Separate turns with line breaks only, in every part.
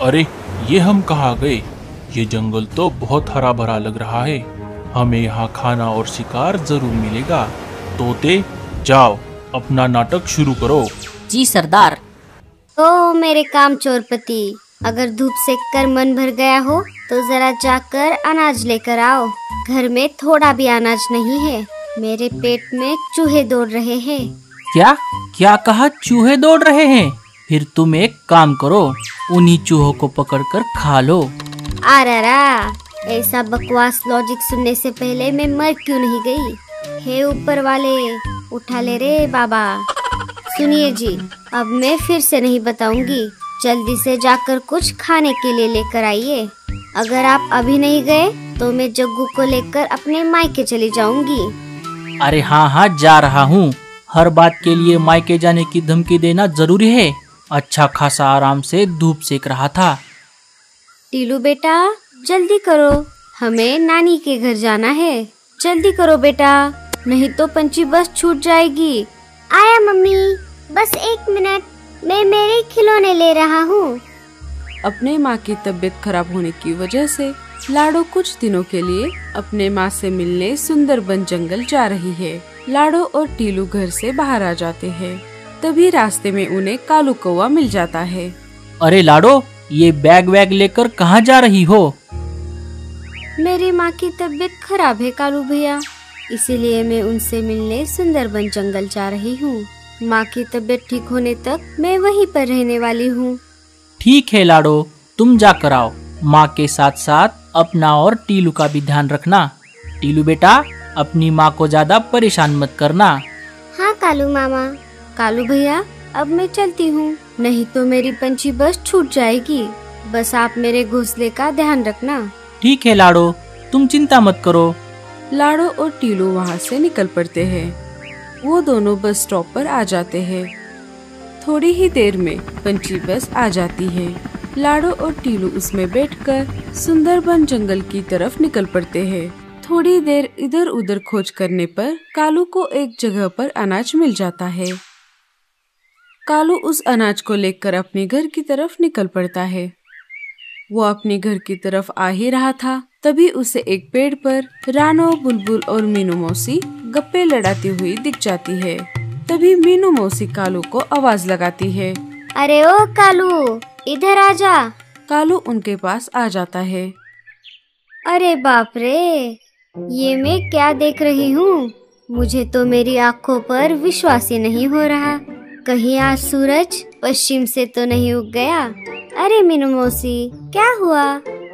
अरे ये हम कहाँ गए? ये जंगल तो बहुत हरा भरा लग रहा है। हमें यहाँ खाना और शिकार जरूर मिलेगा। तोते, जाओ अपना नाटक शुरू करो।
जी सरदार।
ओ मेरे काम चोरपति, अगर धूप सेक कर मन भर गया हो तो जरा जाकर अनाज लेकर आओ। घर में थोड़ा भी अनाज नहीं है। मेरे पेट में चूहे दौड़ रहे हैं।
क्या क्या कहा? चूहे दौड़ रहे हैं? फिर तुम एक काम करो, उन्हीं चूहों को पकड़कर खा लो।
आरारा, ऐसा बकवास लॉजिक सुनने से पहले मैं मर क्यों नहीं गई? हे ऊपर वाले, उठा ले रे बाबा। सुनिए जी, अब मैं फिर से नहीं बताऊंगी। जल्दी से जाकर कुछ खाने के लिए लेकर आइए। अगर आप अभी नहीं गए तो मैं जग्गू को लेकर अपने मायके चली जाऊंगी।
अरे हाँ, जा रहा हूँ। हर बात के लिए मायके जाने की धमकी देना जरूरी है। अच्छा खासा आराम से धूप सेक रहा था।
टीलू बेटा, जल्दी करो, हमें नानी के घर जाना है। जल्दी करो बेटा, नहीं तो पंछी बस छूट जाएगी। आया मम्मी, बस 1 मिनट, मैं मेरे खिलौने ले रहा हूँ।
अपने माँ की तबीयत खराब होने की वजह से लाडो कुछ दिनों के लिए अपने माँ से मिलने सुंदरबन जंगल जा रही है। लाडो और टीलू घर से बाहर आ जाते हैं। तभी रास्ते में उन्हें कालू कौवा मिल जाता है।
अरे लाडो, ये बैग वैग लेकर कहाँ जा रही हो?
मेरी माँ की तबीयत खराब है कालू भैया, इसीलिए मैं उनसे मिलने सुंदरबन जंगल जा रही हूँ। माँ की तबीयत ठीक होने तक मैं वहीं पर रहने वाली हूँ।
ठीक है लाडो, तुम जाकर आओ। माँ के साथ साथ अपना और टीलू का भी ध्यान रखना। टीलू बेटा, अपनी माँ को ज्यादा परेशान मत करना।
हाँ कालू मामा। कालू भैया, अब मैं चलती हूँ, नहीं तो मेरी पंछी बस छूट जाएगी। बस आप मेरे घोंसले का ध्यान रखना।
ठीक है लाडो, तुम चिंता मत करो।
लाडो और टीलू वहाँ से निकल पड़ते हैं। वो दोनों बस स्टॉप पर आ जाते हैं। थोड़ी ही देर में पंछी बस आ जाती है। लाडो और टीलू उसमें बैठकर सुंदरबन जंगल की तरफ निकल पड़ते हैं। थोड़ी देर इधर उधर खोज करने पर कालू को एक जगह पर अनाज मिल जाता है। कालू उस अनाज को लेकर अपने घर की तरफ निकल पड़ता है। वो अपने घर की तरफ आ ही रहा था, तभी उसे एक पेड़ पर रानो, बुलबुल और मीनू मौसी गप्पे लड़ाती हुई दिख जाती है। तभी मीनू मौसी कालू को आवाज लगाती है।
अरे ओ कालू, इधर आजा।
कालू उनके पास आ जाता है।
अरे बाप रे, ये मैं क्या देख रही हूँ? मुझे तो मेरी आँखों पर विश्वास ही नहीं हो रहा। कहीं आज सूरज पश्चिम से तो नहीं उग गया? अरे मीनू मौसी, क्या हुआ?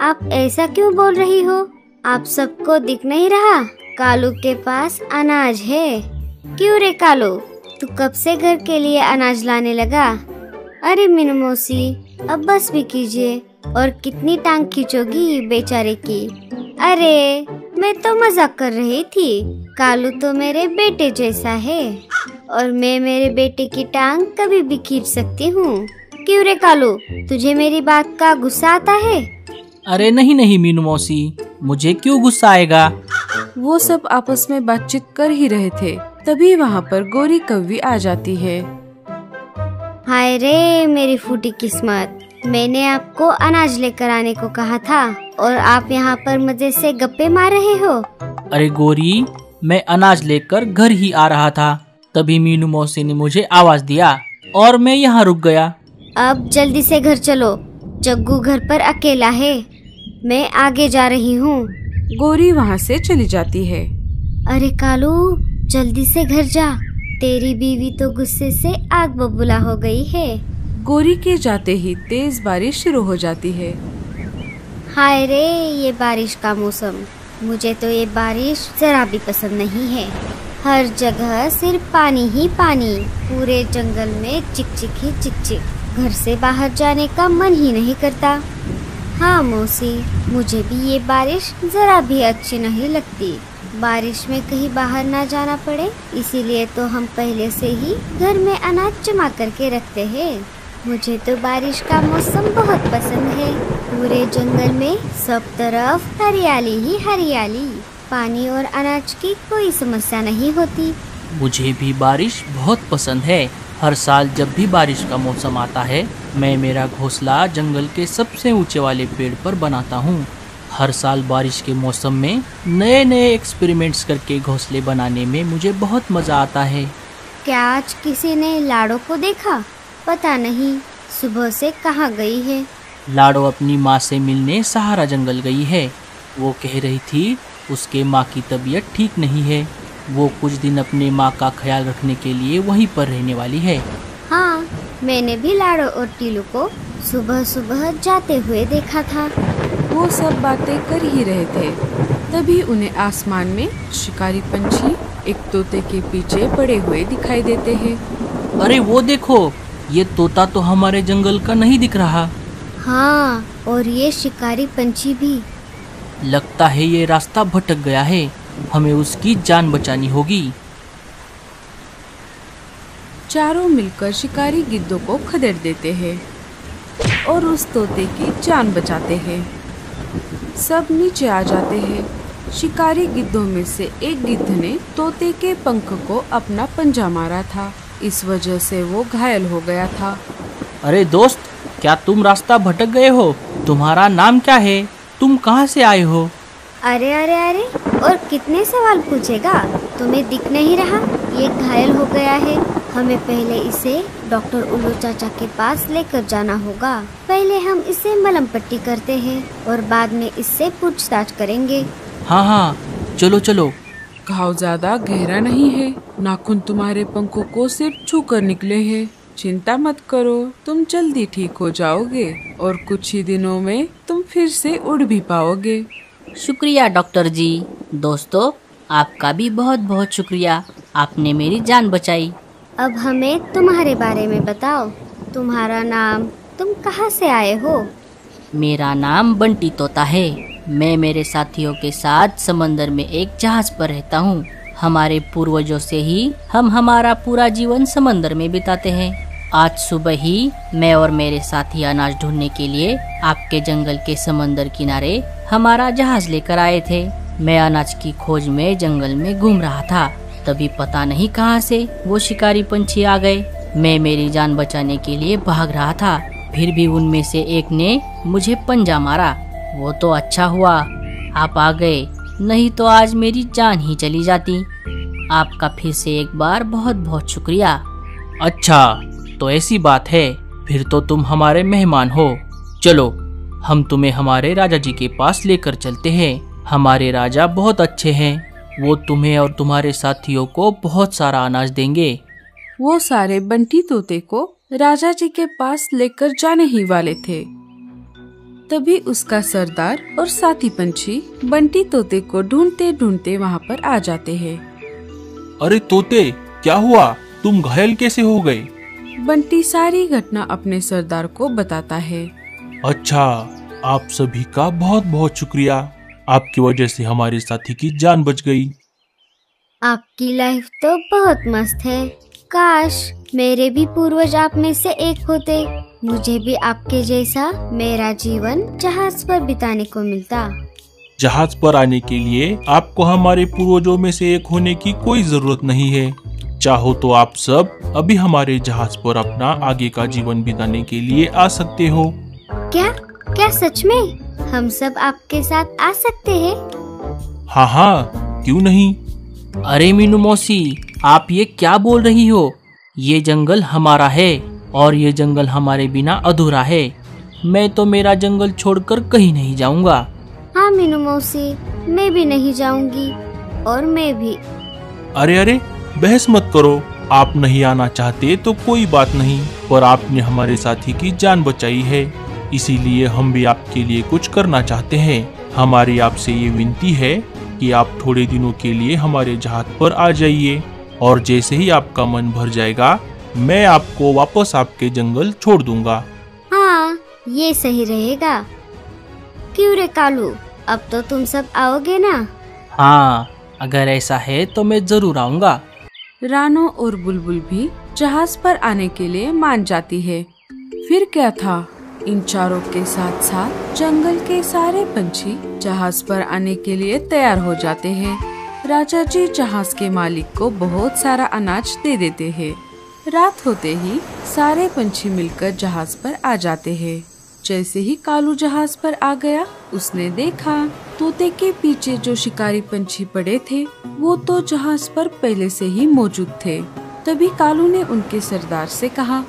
आप ऐसा क्यों बोल रही हो? आप सबको दिख नहीं रहा? कालू के पास अनाज है। क्यों रे कालू, तू कब से घर के लिए अनाज लाने लगा? अरे मीनू मौसी, अब बस भी कीजिए, और कितनी टांग खींचोगी बेचारे की? अरे मैं तो मजाक कर रही थी। कालू तो मेरे बेटे जैसा है, और मैं मेरे बेटे की टांग कभी भी खींच सकती हूँ। क्यों रे कालू, तुझे मेरी बात का गुस्सा आता है?
अरे नहीं मीनू मौसी, मुझे क्यों गुस्सा आएगा?
वो सब आपस में बातचीत कर ही रहे थे, तभी वहाँ पर गोरी कौवी आ जाती है।
हाय रे मेरी फूटी किस्मत, मैंने आपको अनाज लेकर आने को कहा था और आप यहाँ पर मजे से गप्पे मार रहे हो।
अरे गोरी, मैं अनाज लेकर घर ही आ रहा था, तभी मीनू मौसी ने मुझे आवाज दिया और मैं यहाँ रुक गया।
अब जल्दी से घर चलो, जग्गू घर पर अकेला है, मैं आगे जा रही हूँ।
गोरी वहाँ से चली जाती है।
अरे कालू, जल्दी से घर जा, तेरी बीवी तो गुस्से से आग बबूला हो गई है।
गोरी के जाते ही तेज बारिश शुरू हो जाती है।
हाय रे ये बारिश का मौसम, मुझे तो ये बारिश जरा भी पसंद नहीं है। हर जगह सिर्फ पानी ही पानी, पूरे जंगल में चिकचिक ही चिकचिक, घर से बाहर जाने का मन ही नहीं करता। हाँ मौसी, मुझे भी ये बारिश जरा भी अच्छी नहीं लगती। बारिश में कहीं बाहर ना जाना पड़े, इसीलिए तो हम पहले से ही घर में अनाज जमा करके रखते हैं। मुझे तो बारिश का मौसम बहुत पसंद है। पूरे जंगल में सब तरफ हरियाली ही हरियाली, पानी और अनाज की कोई समस्या नहीं होती।
मुझे भी बारिश बहुत पसंद है। हर साल जब भी बारिश का मौसम आता है, मैं मेरा घोंसला जंगल के सबसे ऊंचे वाले पेड़ पर बनाता हूँ। हर साल बारिश के मौसम में नए नए एक्सपेरिमेंट्स करके घोंसले बनाने में मुझे बहुत मज़ा आता है।
क्या आज किसी ने लाड़ो को देखा? पता नहीं सुबह से कहाँ गई है।
लाड़ो अपनी माँ से मिलने सहारा जंगल गई है। वो कह रही थी उसके माँ की तबीयत ठीक नहीं है। वो कुछ दिन अपने माँ का ख्याल रखने के लिए वहीं पर रहने वाली है।
हाँ, मैंने भी लाड़ो और टीलू को सुबह सुबह जाते हुए देखा था।
वो सब बातें कर ही रहे थे, तभी उन्हें आसमान में शिकारी पंछी एक तोते के पीछे पड़े हुए दिखाई देते हैं।
अरे वो देखो, ये तोता तो हमारे जंगल का नहीं दिख रहा।
हाँ, और ये शिकारी पंछी भी।
लगता है ये रास्ता भटक गया है। हमें उसकी जान बचानी होगी।
चारों मिलकर शिकारी गिद्धों को खदेड़ देते हैं और उस तोते की जान बचाते हैं। सब नीचे आ जाते हैं। शिकारी गिद्धों में से एक गिद्ध ने तोते के पंख को अपना पंजा मारा था। इस वजह से वो घायल हो गया था।
अरे दोस्त, क्या तुम रास्ता भटक गए हो? तुम्हारा नाम क्या है? तुम कहाँ से आए हो?
अरे अरे अरे, और कितने सवाल पूछेगा? तुम्हें दिख नहीं रहा? ये घायल हो गया है। हमें पहले इसे डॉक्टर उल्लू चाचा के पास लेकर जाना होगा। पहले हम इसे मलहम पट्टी करते हैं और बाद में इससे पूछताछ करेंगे।
हाँ हाँ, चलो चलो।
घाव ज्यादा गहरा नहीं है। नाखून तुम्हारे पंखों को सिर्फ छू कर निकले हैं। चिंता मत करो, तुम जल्दी ठीक हो जाओगे और कुछ ही दिनों में तुम फिर से उड़ भी पाओगे।
शुक्रिया डॉक्टर जी। दोस्तों, आपका भी बहुत बहुत शुक्रिया। आपने मेरी जान बचाई।
अब हमें तुम्हारे बारे में बताओ। तुम्हारा नाम, तुम कहाँ से आए हो?
मेरा नाम बंटी तोता है। मैं मेरे साथियों के साथ समंदर में एक जहाज पर रहता हूँ। हमारे पूर्वजों से ही हम हमारा पूरा जीवन समंदर में बिताते हैं। आज सुबह ही मैं और मेरे साथी अनाज ढूंढने के लिए आपके जंगल के समंदर किनारे हमारा जहाज लेकर आए थे। मैं अनाज की खोज में जंगल में घूम रहा था, तभी पता नहीं कहां से वो शिकारी पंछी आ गए। मैं मेरी जान बचाने के लिए भाग रहा था, फिर भी उनमें से एक ने मुझे पंजा मारा। वो तो अच्छा हुआ आप आ गए, नहीं तो आज मेरी जान ही चली जाती। आपका फिर से एक बार बहुत बहुत शुक्रिया।
अच्छा, तो ऐसी बात है, फिर तो तुम हमारे मेहमान हो। चलो, हम तुम्हें हमारे राजा जी के पास लेकर चलते हैं। हमारे राजा बहुत अच्छे हैं। वो तुम्हें और तुम्हारे साथियों को बहुत सारा अनाज देंगे।
वो सारे बंटी तोते को राजा जी के पास लेकर जाने ही वाले थे, तभी उसका सरदार और साथी पंछी बंटी तोते को ढूंढते ढूंढते वहाँ पर आ जाते हैं।
अरे तोते, क्या हुआ? तुम घायल कैसे हो गए?
बंटी सारी घटना अपने सरदार को बताता है।
अच्छा, आप सभी का बहुत बहुत शुक्रिया। आपकी वजह से हमारे साथी की जान बच गई।
आपकी लाइफ तो बहुत मस्त है। काश मेरे भी पूर्वज आप में से एक होते। मुझे भी आपके जैसा मेरा जीवन जहाज पर बिताने को मिलता।
जहाज पर आने के लिए आपको हमारे पूर्वजों में से एक होने की कोई जरूरत नहीं है। चाहो तो आप सब अभी हमारे जहाज पर अपना आगे का जीवन बिताने के लिए आ सकते हो।
क्या क्या सच में हम सब आपके साथ आ सकते हैं?
हाँ हाँ, क्यों नहीं।
अरे मीनू मौसी, आप ये क्या बोल रही हो? ये जंगल हमारा है और ये जंगल हमारे बिना अधूरा है। मैं तो मेरा जंगल छोड़कर कहीं नहीं जाऊंगा।
हाँ मीनू मौसी, मैं भी नहीं जाऊंगी। और मैं भी।
अरे अरे, बहस मत करो। आप नहीं आना चाहते तो कोई बात नहीं, पर आपने हमारे साथी की जान बचाई है, इसीलिए हम भी आपके लिए कुछ करना चाहते हैं। हमारी आपसे ये विनती है कि आप थोड़े दिनों के लिए हमारे जहाज पर आ जाइए और जैसे ही आपका मन भर जाएगा मैं आपको वापस आपके जंगल छोड़ दूंगा।
हाँ, ये सही रहेगा। क्यों रे कालू, अब तो तुम सब आओगे ना?
हाँ, अगर ऐसा है तो मैं जरूर आऊंगा।
रानो और बुलबुल भी जहाज पर आने के लिए मान जाती है। फिर क्या था, इन चारों के साथ साथ जंगल के सारे पंछी जहाज पर आने के लिए तैयार हो जाते हैं। राजा जी जहाज के मालिक को बहुत सारा अनाज दे देते हैं। रात होते ही सारे पंछी मिलकर जहाज पर आ जाते हैं। जैसे ही कालू जहाज पर आ गया, उसने देखा तोते के पीछे जो शिकारी पंछी पड़े थे वो तो जहाज पर पहले से ही मौजूद थे। तभी कालू ने उनके सरदार से कहा,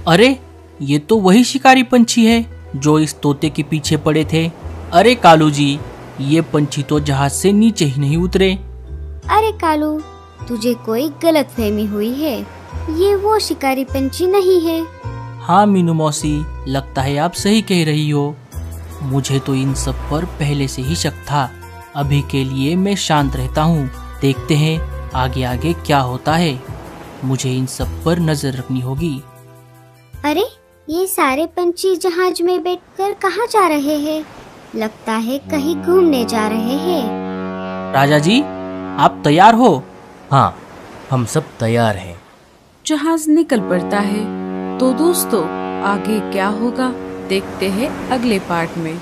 अरे ये तो वही शिकारी पंछी है जो इस तोते के पीछे पड़े थे। अरे कालू जी, ये पंछी तो जहाज से नीचे ही नहीं उतरे।
अरे कालू, तुझे कोई गलतफहमी हुई है, ये वो शिकारी पंछी नहीं है।
हाँ मीनू मौसी, लगता है आप सही कह रही हो। मुझे तो इन सब पर पहले से ही शक था। अभी के लिए मैं शांत रहता हूँ, देखते हैं आगे आगे क्या होता है। मुझे इन सब पर नजर रखनी होगी।
अरे ये सारे पंछी जहाज में बैठकर कहाँ जा रहे हैं? लगता है कहीं घूमने जा रहे हैं।
राजा जी, आप तैयार हो?
हाँ, हम सब तैयार हैं।
जहाज निकल पड़ता है। तो दोस्तों, आगे क्या होगा देखते हैं अगले पार्ट में।